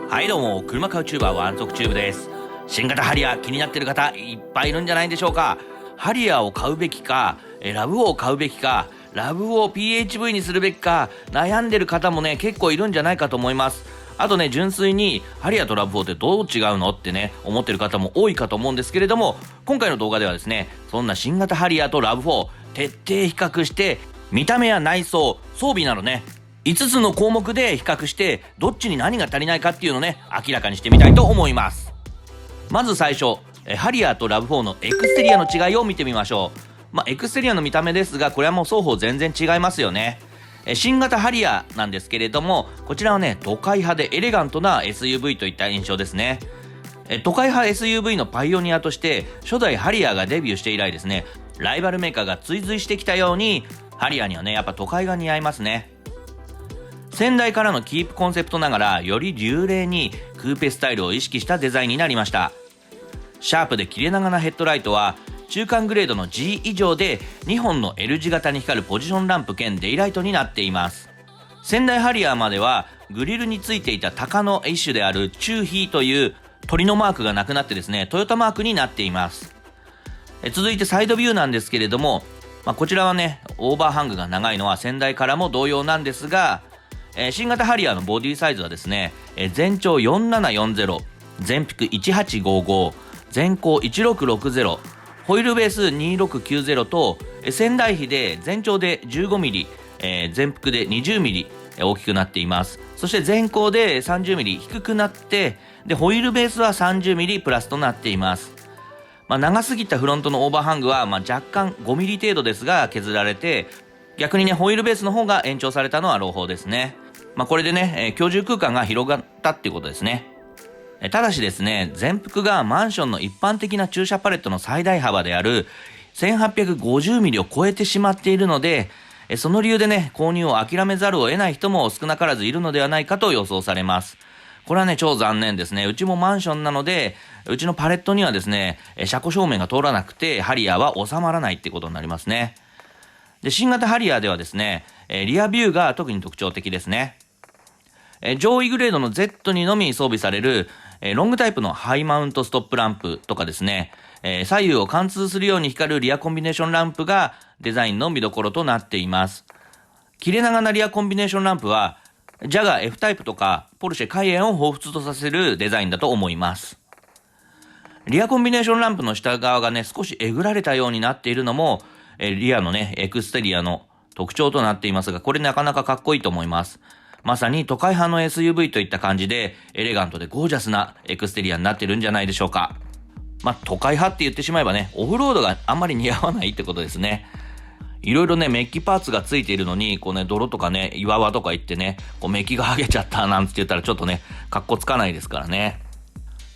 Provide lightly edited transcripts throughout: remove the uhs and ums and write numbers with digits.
はいどうも、車買うチューバーワンゾクチューブです。新型ハリアー気になってる方いっぱいいるんじゃないでしょうか。ハリアーを買うべきか、ラブ4を買うべきか、ラブ4を PHV にするべきか悩んでる方もね結構いるんじゃないかと思います。あとね、純粋にハリアーとラブ4ってどう違うのってね思ってる方も多いかと思うんですけれども、今回の動画ではですね、そんな新型ハリアーとラブ4徹底比較して、見た目や内装、装備などね5つの項目で比較して、どっちに何が足りないかっていうのをね明らかにしてみたいと思います。まず最初、ハリアーとラブ4のエクステリアの違いを見てみましょう。エクステリアの見た目ですが、これはもう双方全然違いますよね。新型ハリアーなんですけれども、こちらはね都会派でエレガントな SUV といった印象ですね。都会派 SUV のパイオニアとして初代ハリアーがデビューして以来ですね、ライバルメーカーが追随してきたように、ハリアーにはねやっぱ都会が似合いますね。先代からのキープコンセプトながら、より流麗にクーペスタイルを意識したデザインになりました。シャープで切れ長なヘッドライトは中間グレードの G 以上で2本の L 字型に光るポジションランプ兼デイライトになっています。先代ハリアーまではグリルについていた鷹の一種であるチューヒーという鳥のマークがなくなってですね、トヨタマークになっています。続いてサイドビューなんですけれども、こちらはねオーバーハングが長いのは先代からも同様なんですが、新型ハリアーのボディサイズはですね、全長4740、全幅1855、全高1660、ホイールベース2690と、先代比で全長で 15mm、全幅で 20mm 大きくなっています。そして全高で 30mm 低くなって、でホイールベースは 30mm プラスとなっています。長すぎたフロントのオーバーハングは、若干 5mm 程度ですが削られて、逆にねホイールベースの方が延長されたのは朗報ですね。これでね、居住空間が広がったっていうことですね。ただしですね、全幅がマンションの一般的な駐車パレットの最大幅である 1850mm を超えてしまっているので、その理由でね購入を諦めざるを得ない人も少なからずいるのではないかと予想されます。これはね超残念ですね。うちもマンションなので、うちのパレットにはですね車庫証明が通らなくてハリアーは収まらないってことになりますね。で新型ハリアーではですね、リアビューが特に特徴的ですね。上位グレードの Z にのみ装備されるロングタイプのハイマウントストップランプとかですね、左右を貫通するように光るリアコンビネーションランプがデザインの見どころとなっています。切れ長なリアコンビネーションランプはジャガー F タイプとかポルシェカイエンを彷彿とさせるデザインだと思います。リアコンビネーションランプの下側がね少しえぐられたようになっているのもリアのねエクステリアの特徴となっていますが、これなかなかかっこいいと思います。まさに都会派の SUV といった感じでエレガントでゴージャスなエクステリアになってるんじゃないでしょうか。都会派って言ってしまえばね、オフロードがあんまり似合わないってことですね。いろいろねメッキパーツがついているのに、泥とかね岩場とか行ってねメッキが剥げちゃったなんて言ったらちょっとねかっこつかないですからね。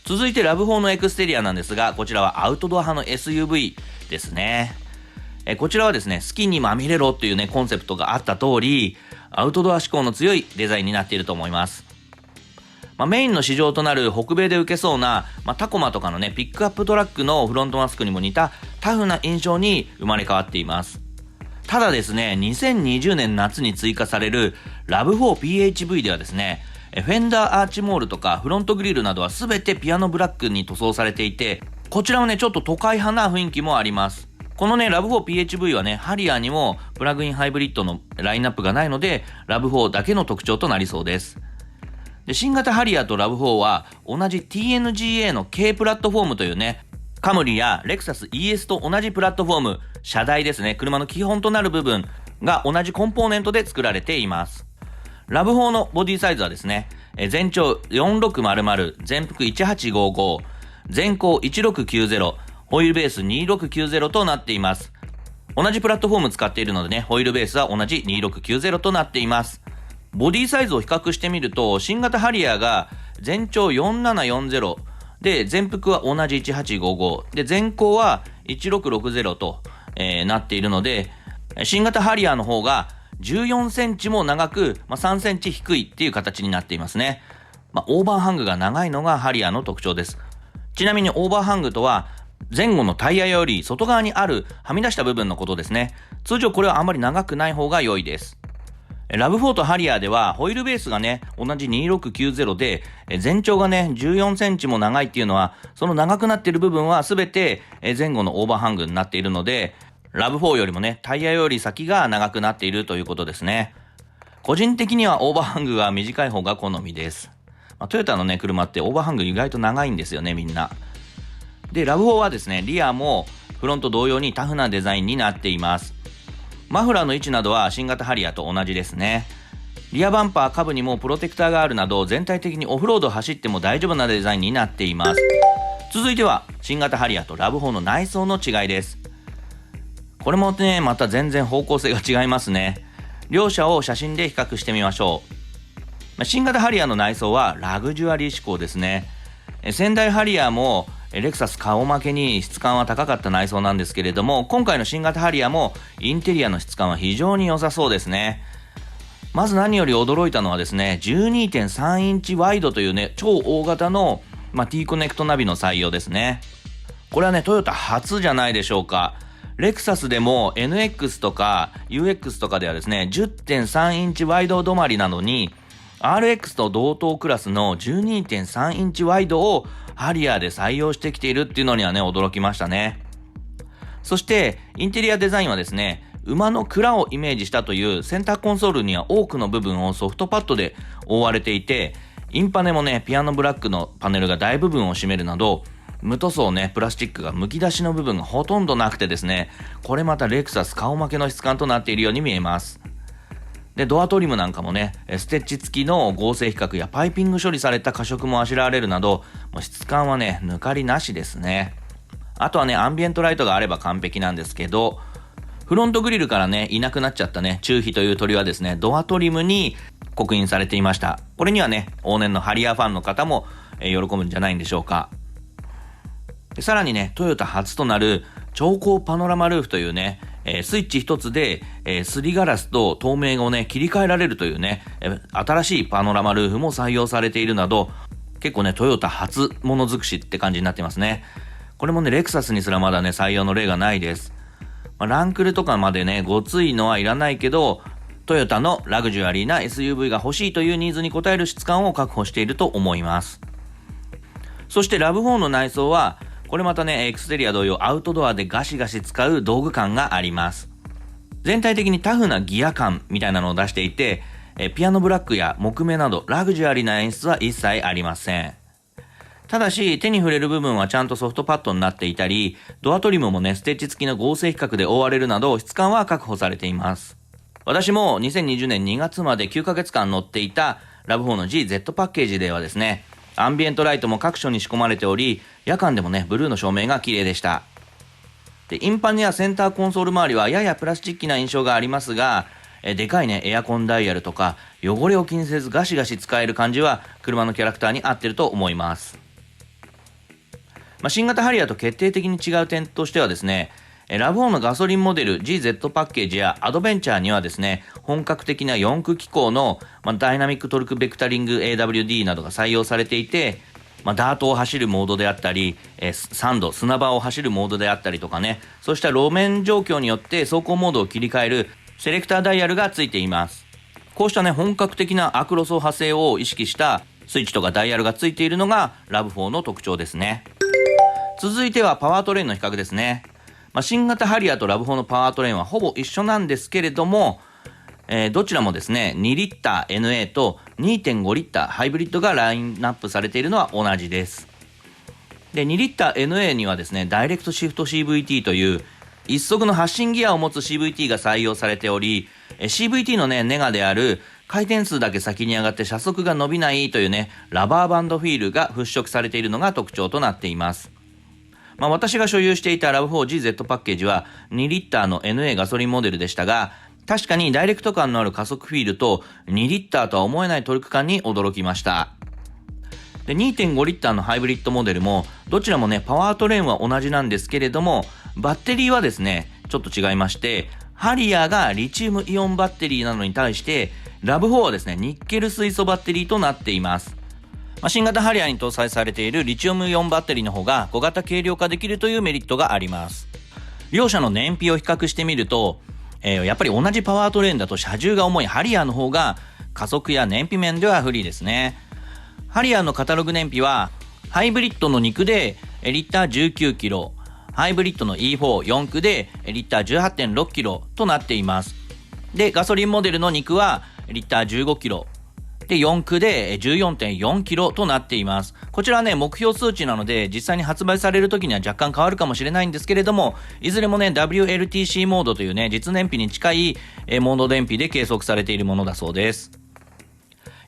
続いてラブ4のエクステリアなんですが、こちらはアウトドア派の SUV ですね。こちらはですね好きにまみれろというねコンセプトがあった通り、アウトドア志向の強いデザインになっていると思います。メインの市場となる北米で受けそうな、タコマとかのねピックアップトラックのフロントマスクにも似たタフな印象に生まれ変わっています。ただですね、2020年夏に追加されるラブ 4PHV ではですね、フェンダーアーチモールとかフロントグリルなどは全てピアノブラックに塗装されていて、こちらはねちょっと都会派な雰囲気もあります。このねラブ 4PHV はねハリアーにもプラグインハイブリッドのラインナップがないので、ラブ4だけの特徴となりそうです。で新型ハリアーとラブ4は同じ TNGA の K プラットフォームというね、カムリやレクサス ES と同じプラットフォーム、車台ですね、車の基本となる部分が同じコンポーネントで作られています。ラブ4のボディサイズはですね、全長4600、全幅1855、全高1690、ホイールベース2690となっています。同じプラットフォーム使っているのでね、ホイールベースは同じ2690となっています。ボディサイズを比較してみると、新型ハリアーが全長4740で、全幅は同じ1855で、全高は1660と、なっているので、新型ハリアーの方が14センチも長く、3センチ低いっていう形になっていますね。オーバーハングが長いのがハリアーの特徴です。ちなみにオーバーハングとは前後のタイヤより外側にあるはみ出した部分のことですね。通常これはあまり長くない方が良いです。ラブ4とハリアーではホイールベースがね同じ2690で全長がね14センチも長いっていうのは、その長くなっている部分は全て前後のオーバーハングになっているので、ラブ4よりもねタイヤより先が長くなっているということですね。個人的にはオーバーハングが短い方が好みです。トヨタのね車ってオーバーハング意外と長いんですよね、みんな。でラブ4はですねリアもフロント同様にタフなデザインになっています。マフラーの位置などは新型ハリアーと同じですね。リアバンパー、下部にもプロテクターがあるなど、全体的にオフロードを走っても大丈夫なデザインになっています。続いては新型ハリアーとラブ4の内装の違いです。これもねまた全然方向性が違いますね。両者を写真で比較してみましょう。新型ハリアーの内装はラグジュアリー志向ですね。先代ハリアーもレクサス顔負けに質感は高かった内装なんですけれども、今回の新型ハリアーもインテリアの質感は非常に良さそうですね。まず何より驚いたのはですね 12.3 インチワイドというね超大型の、T コネクトナビの採用ですね。これはねトヨタ初じゃないでしょうか。レクサスでも NX とか UX とかではですね 10.3 インチワイド止まりなのに、 RX と同等クラスの 12.3 インチワイドをハリアーで採用してきているっていうのにはね驚きましたね。そしてインテリアデザインはですね馬の鞍をイメージしたというセンターコンソールには多くの部分をソフトパッドで覆われていて、インパネもねピアノブラックのパネルが大部分を占めるなど、無塗装ねプラスチックがむき出しの部分がほとんどなくてですね、これまたレクサス顔負けの質感となっているように見えます。でドアトリムなんかもねステッチ付きの合成比較やパイピング処理された過色もあしらわれるなど、もう質感はね抜かりなしですね。あとはねアンビエントライトがあれば完璧なんですけど、フロントグリルからねいなくなっちゃったねチューヒという鳥はですねドアトリムに刻印されていました。これにはね往年のハリアーファンの方も喜ぶんじゃないんでしょうか。でさらにねトヨタ初となる超高パノラマルーフというねスイッチ一つで、すりガラスと透明をね切り替えられるというね、新しいパノラマルーフも採用されているなど、結構ねトヨタ初物尽くしって感じになってますね。これもねレクサスにすらまだね採用の例がないです。ランクルとかまでねごついのはいらないけど、トヨタのラグジュアリーな SUV が欲しいというニーズに応える質感を確保していると思います。そしてラブ4の内装はこれまたねエクステリア同様アウトドアでガシガシ使う道具感があります。全体的にタフなギア感みたいなのを出していて、ピアノブラックや木目などラグジュアリーな演出は一切ありません。ただし手に触れる部分はちゃんとソフトパッドになっていたり、ドアトリムもねステッチ付きの合成比較で覆われるなど質感は確保されています。私も2020年2月まで9ヶ月間乗っていたラブ4の GZ パッケージではですね、アンビエントライトも各所に仕込まれており、夜間でもねブルーの照明が綺麗でした。でインパネやセンターコンソール周りはややプラスチックな印象がありますが、でかいねエアコンダイヤルとか汚れを気にせずガシガシ使える感じは車のキャラクターに合ってると思います。新型ハリアーと決定的に違う点としてはですね、ラブ4のガソリンモデル GZ パッケージやアドベンチャーにはですね、本格的な4駆機構の、ダイナミックトルクベクタリング AWD などが採用されていて、ダートを走るモードであったり、サンド、砂場を走るモードであったりとかね、そうした路面状況によって走行モードを切り替えるセレクターダイヤルがついています。こうしたね、本格的なアクロス派生を意識したスイッチとかダイヤルがついているのがラブ4の特徴ですね。続いてはパワートレインの比較ですね。新型ハリアーとラブ4のパワートレインはほぼ一緒なんですけれども、どちらもですね2リッター NA と 2.5 リッターハイブリッドがラインナップされているのは同じです。で2リッター NA にはですねダイレクトシフト CVT という一足の発進ギアを持つ CVT が採用されており、CVT のねネガである回転数だけ先に上がって車速が伸びないというねラバーバンドフィールが払拭されているのが特徴となっています。私が所有していたラブ 4GZ パッケージは2リッターの NA ガソリンモデルでしたが、確かにダイレクト感のある加速フィールと2リッターとは思えないトルク感に驚きました。で 2.5 リッターのハイブリッドモデルもどちらもねパワートレーンは同じなんですけれども、バッテリーはですねちょっと違いまして、ハリアーがリチウムイオンバッテリーなのに対してラブ4はですねニッケル水素バッテリーとなっています。新型ハリアーに搭載されているリチウムイオンバッテリーの方が小型軽量化できるというメリットがあります。両者の燃費を比較してみるとやっぱり同じパワートレーンだと車重が重いハリアーの方が加速や燃費面では不利ですね。ハリアーのカタログ燃費はハイブリッドの2駆でリッター19キロ、ハイブリッドの E44 駆でリッター 18.6 キロとなっています。でガソリンモデルの2駆はリッター15キロで4駆で 14.4 キロとなっています。こちらはね目標数値なので実際に発売される時には若干変わるかもしれないんですけれども、いずれもね WLTC モードというね実燃費に近いモード燃費で計測されているものだそうです。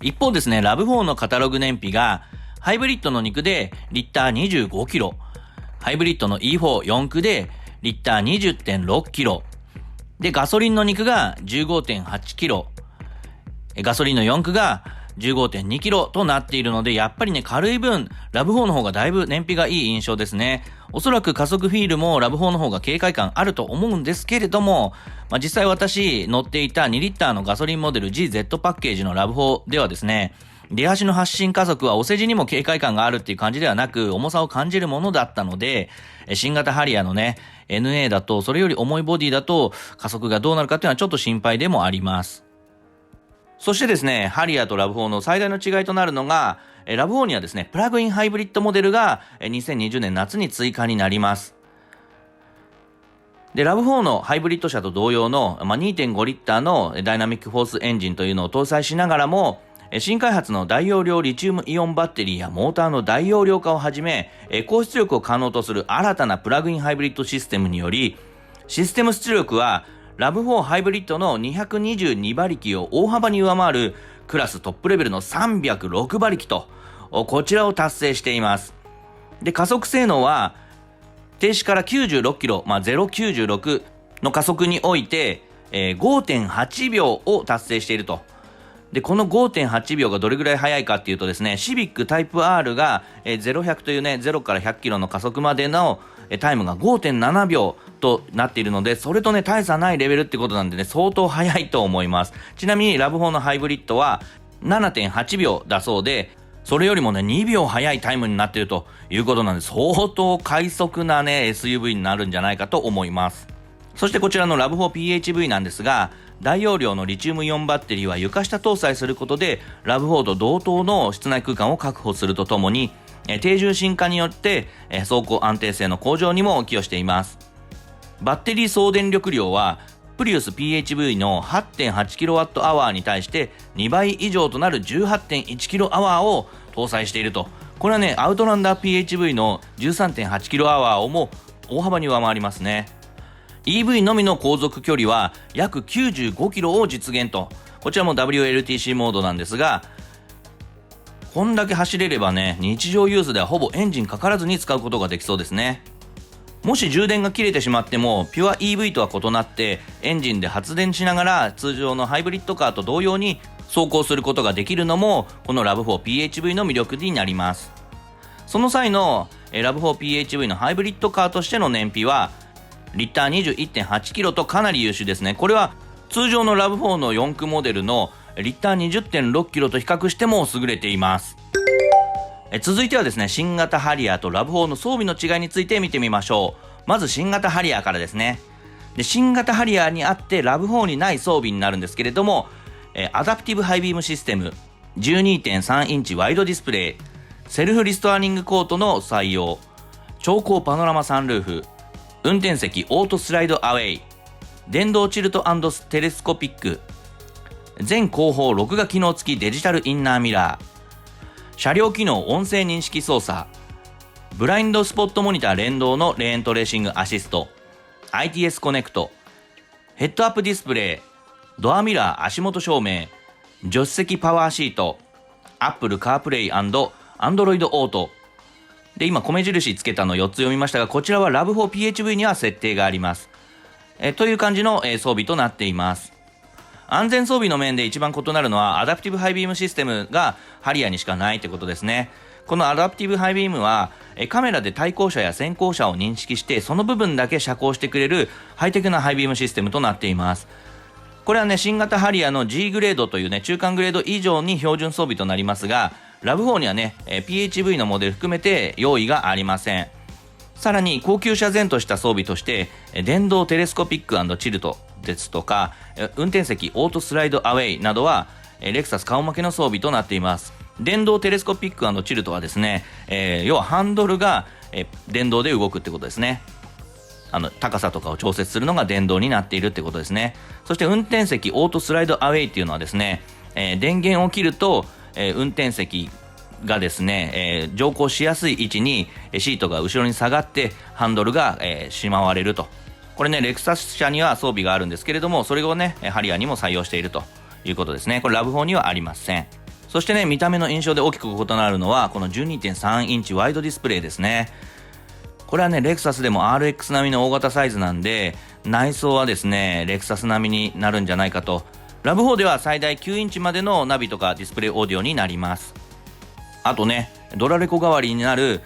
一方ですね、RAV4 のカタログ燃費がハイブリッドの2駆でリッター25キロ、ハイブリッドの E44 駆でリッター 20.6 キロでガソリンの2駆が 15.8 キロ、ガソリンの4駆が 15.2 キロとなっているので、やっぱりね軽い分RAV4 の方がだいぶ燃費がいい印象ですね。おそらく加速フィールもRAV4 の方が軽快感あると思うんですけれども、実際私乗っていた2リッターのガソリンモデル GZ パッケージのRAV4 ではですね、出足の発進加速はお世辞にも軽快感があるっていう感じではなく重さを感じるものだったので、新型ハリアーのね NA だとそれより重いボディだと加速がどうなるかっていうのはちょっと心配でもあります。そしてですね、ハリアーとRAV4の最大の違いとなるのが、RAV4 にはですね、プラグインハイブリッドモデルが2020年夏に追加になります。で、RAV4 のハイブリッド車と同様の、2.5 リッターのダイナミックフォースエンジンというのを搭載しながらも、新開発の大容量リチウムイオンバッテリーやモーターの大容量化をはじめ、高出力を可能とする新たなプラグインハイブリッドシステムにより、システム出力はRAV4 ハイブリッドの222馬力を大幅に上回るクラストップレベルの306馬力と、こちらを達成しています。で、加速性能は停止から96キロ、096の加速において、5.8 秒を達成していると。で、この 5.8 秒がどれぐらい速いかっていうとですね、シビックタイプ R が0100というね、0から100キロの加速までのタイムが 5.7 秒となっているので、それとね大差ないレベルってことなんでね、相当速いと思います。ちなみにRAV4のハイブリッドは 7.8 秒だそうで、それよりもね2秒速いタイムになっているということなんで、相当快速なね SUV になるんじゃないかと思います。そしてこちらのRAV4PHV なんですが、大容量のリチウムイオンバッテリーは床下搭載することでRAV4と同等の室内空間を確保するとともに、低重心化によって走行安定性の向上にも寄与しています。バッテリー総電力量はプリウス PHV の 8.8kWh に対して2倍以上となる 18.1kWh を搭載していると。これはねアウトランダー PHV の 13.8kWh も大幅に上回りますね。 EV のみの航続距離は約 95km を実現と。こちらも WLTC モードなんですが、こんだけ走れればね日常ユースではほぼエンジンかからずに使うことができそうですね。もし充電が切れてしまってもピュア EV とは異なってエンジンで発電しながら通常のハイブリッドカーと同様に走行することができるのもこの RAV4PHV の魅力になります。その際のRAV4PHV のハイブリッドカーとしての燃費はリッター 21.8 キロとかなり優秀ですね。これは通常の RAV4 の4駆モデルのリッター 20.6 キロと比較しても優れています。続いてはですね、新型ハリアーとRAV4の装備の違いについて見てみましょう。まず新型ハリアーからですね。で、新型ハリアーにあってRAV4にない装備になるんですけれども、アダプティブハイビームシステム、12.3 インチワイドディスプレイ、セルフリストアーニングコートの採用、超高パノラマサンルーフ、運転席オートスライドアウェイ、電動チルト&テレスコピック、全後方録画機能付きデジタルインナーミラー、車両機能音声認識操作、ブラインドスポットモニター連動のレーントレーシングアシスト、 ITS コネクト、ヘッドアップディスプレイ、ドアミラー足元照明、助手席パワーシート、 Apple CarPlay& Android Auto で、今米印つけたの4つ読みましたが、こちらは RAV4PHV には設定があります。という感じの装備となっています。安全装備の面で一番異なるのはアダプティブハイビームシステムがハリアーにしかないということですね。このアダプティブハイビームはカメラで対向車や先行車を認識してその部分だけ遮光してくれるハイテクなハイビームシステムとなっています。これはね新型ハリアーの G グレードというね中間グレード以上に標準装備となりますが、RAV4 にはね PHV のモデル含めて用意がありません。さらに高級車前とした装備として電動テレスコピック&チルトですとか運転席オートスライドアウェイなどはレクサス顔負けの装備となっています。電動テレスコピック&チルトはですね、要はハンドルが電動で動くってことですね。高さとかを調節するのが電動になっているってことですね。そして運転席オートスライドアウェイっていうのはですね、電源を切ると、運転席がですね、乗降しやすい位置にシートが後ろに下がってハンドルが、しまわれると。これねレクサス車には装備があるんですけれども、それをねハリアーにも採用しているということですね。これラブ4にはありません。そしてね見た目の印象で大きく異なるのはこの 12.3 インチワイドディスプレイですね。これはねレクサスでも RX 並みの大型サイズなんで、内装はですねレクサス並みになるんじゃないかと。ラブ4では最大9インチまでのナビとかディスプレイオーディオになります。あとねドラレコ代わりになる、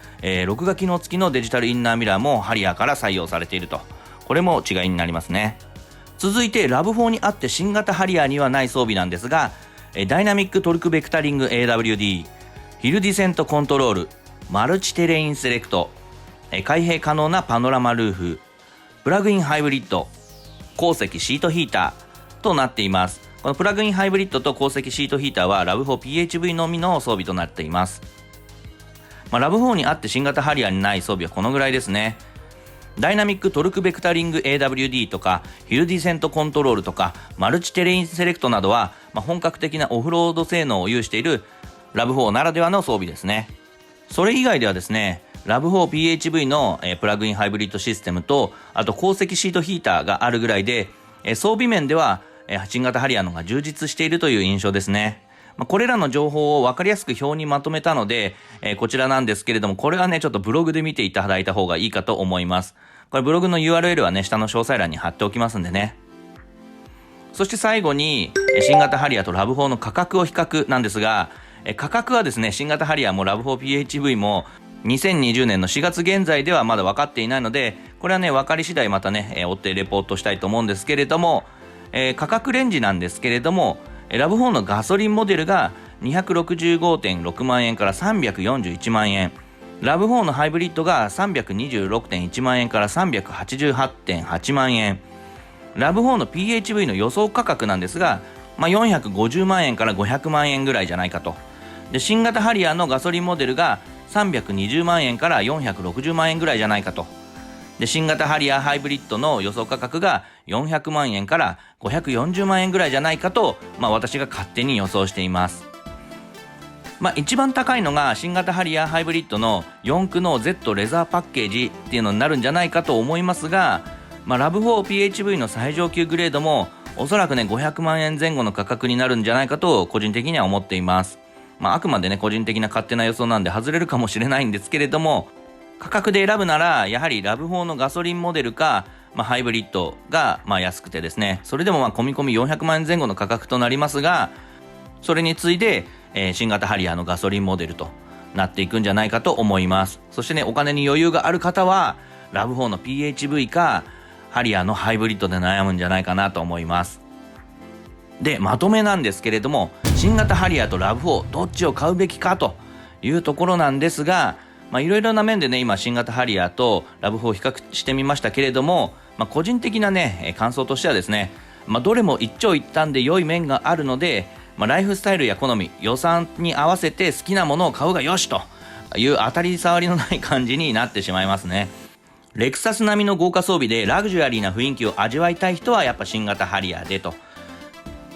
録画機能付きのデジタルインナーミラーもハリアーから採用されていると。これも違いになりますね。続いてラブ4にあって新型ハリアーにはない装備なんですが、ダイナミックトルクベクタリング AWD、 ヒルディセントコントロール、マルチテレインセレクト、開閉可能なパノラマルーフ、プラグインハイブリッド、後席シートヒーターとなっています。このプラグインハイブリッドと後席シートヒーターはラブ 4PHV のみの装備となっています。ラブ4にあって新型ハリアーにない装備はこのぐらいですね。ダイナミックトルクベクタリング AWD とかヒルディセントコントロールとかマルチテレインセレクトなどは、本格的なオフロード性能を有しているラブ4ならではの装備ですね。それ以外ではですねラブ 4PHV のプラグインハイブリッドシステムと、あと後席シートヒーターがあるぐらいで、装備面では新型ハリアーのが充実しているという印象ですね。これらの情報を分かりやすく表にまとめたので、こちらなんですけれども、これはねちょっとブログで見ていただいた方がいいかと思います。これブログの URL はね下の詳細欄に貼っておきますんでね。そして最後に新型ハリアーとラブ4の価格を比較なんですが、価格はですね新型ハリアーもラブ 4PHV も2020年の4月現在ではまだ分かっていないので、これはね分かり次第またね追ってレポートしたいと思うんですけれども、価格レンジなんですけれども、ラブ4のガソリンモデルが 265.6 万円から341万円、ラブ4のハイブリッドが 326.1 万円から 388.8 万円、ラブ4の PHV の予想価格なんですが、450万円から500万円ぐらいじゃないかと。で新型ハリアーのガソリンモデルが320万円から460万円ぐらいじゃないかと。で新型ハリアーハイブリッドの予想価格が400万円から540万円ぐらいじゃないかと、私が勝手に予想しています。一番高いのが新型ハリアーハイブリッドの4駆の Z レザーパッケージっていうのになるんじゃないかと思いますが、ラブ 4PHV の最上級グレードもおそらくね500万円前後の価格になるんじゃないかと個人的には思っています。あくまでね個人的な勝手な予想なんで外れるかもしれないんですけれども、価格で選ぶならやはりラブ4のガソリンモデルか、ハイブリッドが安くてですね、それでも込み込み400万円前後の価格となりますが、それに次いで、新型ハリアーのガソリンモデルとなっていくんじゃないかと思います。そしてねお金に余裕がある方はラブ4の PHV かハリアーのハイブリッドで悩むんじゃないかなと思います。でまとめなんですけれども、新型ハリアーとラブ4どっちを買うべきかというところなんですが、いろいろな面でね今新型ハリアーとラブ4を比較してみましたけれども、個人的なね感想としてはですね、どれも一長一短で良い面があるので、ライフスタイルや好み予算に合わせて好きなものを買うがよしという当たり障りのない感じになってしまいますね。レクサス並みの豪華装備でラグジュアリーな雰囲気を味わいたい人はやっぱ新型ハリアーでと。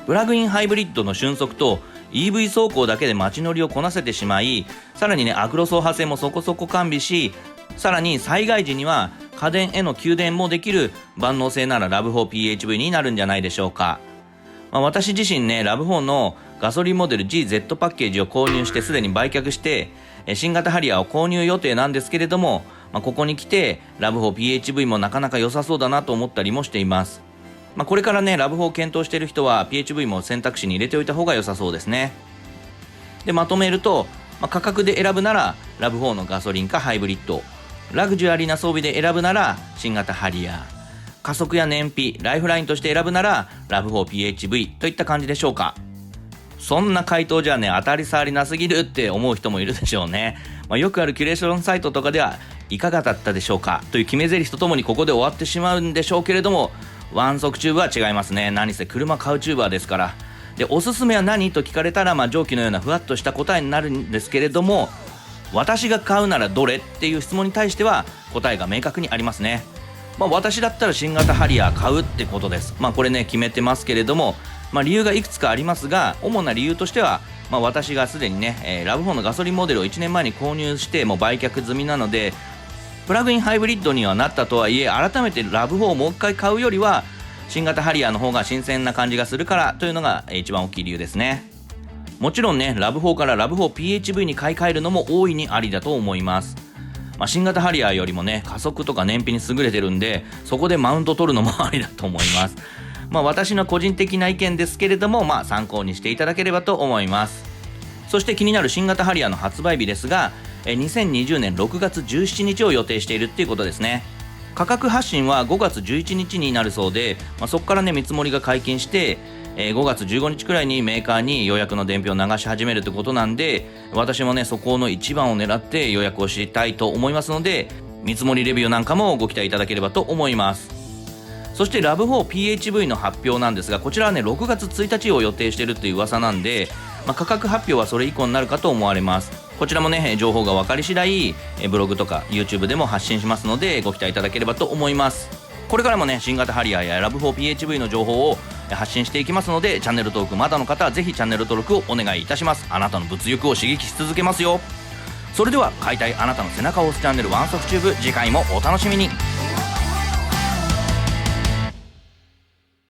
プラグインハイブリッドの瞬速と EV 走行だけで街乗りをこなせてしまい、さらにねアクロ走破性もそこそこ完備し、さらに災害時には家電への給電もできる万能性ならラブ 4PHV になるんじゃないでしょうか。私自身ねラブ4のガソリンモデル GZ パッケージを購入してすでに売却して新型ハリアーを購入予定なんですけれども、ここに来てラブ 4PHV もなかなか良さそうだなと思ったりもしています。これからねラブ4を検討している人は PHV も選択肢に入れておいた方が良さそうですね。でまとめると、価格で選ぶならラブ4のガソリンかハイブリッド、ラグジュアリーな装備で選ぶなら新型ハリアー、加速や燃費ライフラインとして選ぶならラブ 4PHV といった感じでしょうか。そんな回答じゃね当たり障りなすぎるって思う人もいるでしょうね。よくあるキュレーションサイトとかではいかがだったでしょうかという決め台詞とともにここで終わってしまうんでしょうけれども、ワンソクチューブは違いますね。何せ車買うチューバーですから。で、おすすめは何と聞かれたら、蒸気のようなふわっとした答えになるんですけれども、私が買うならどれっていう質問に対しては答えが明確にありますね。私だったら新型ハリアー買うってことです。これね決めてますけれども、理由がいくつかありますが、主な理由としては、私がすでにね、ラブ4のガソリンモデルを1年前に購入してもう売却済みなので、プラグインハイブリッドにはなったとはいえ、改めてラブ4をもう一回買うよりは新型ハリアーの方が新鮮な感じがするからというのが一番大きい理由ですね。もちろんね、ラブ4からラブ 4PHV に買い替えるのも大いにありだと思います。新型ハリアーよりもね加速とか燃費に優れてるんで、そこでマウント取るのもありだと思います。私の個人的な意見ですけれども、参考にしていただければと思います。そして気になる新型ハリアーの発売日ですが、2020年6月17日を予定しているっていうことですね。価格発信は5月11日になるそうで、そこからね見積もりが解禁して、5月15日くらいにメーカーに予約の伝票を流し始めるってことなんで、私もねそこの一番を狙って予約をしたいと思いますので、見積もりレビューなんかもご期待いただければと思います。そしてラブ 4PHV の発表なんですが、こちらはね6月1日を予定しているという噂なんで、価格発表はそれ以降になるかと思われます。こちらもね情報が分かり次第ブログとか YouTube でも発信しますので、ご期待いただければと思います。これからもね新型ハリアーやラブ 4PHV の情報を発信していきますので、チャンネル登録まだの方はぜひチャンネル登録をお願いいたします。あなたの物欲を刺激し続けますよ。それでは買いたいあなたの背中を押すチャンネルワンソクチューブ、次回もお楽しみに。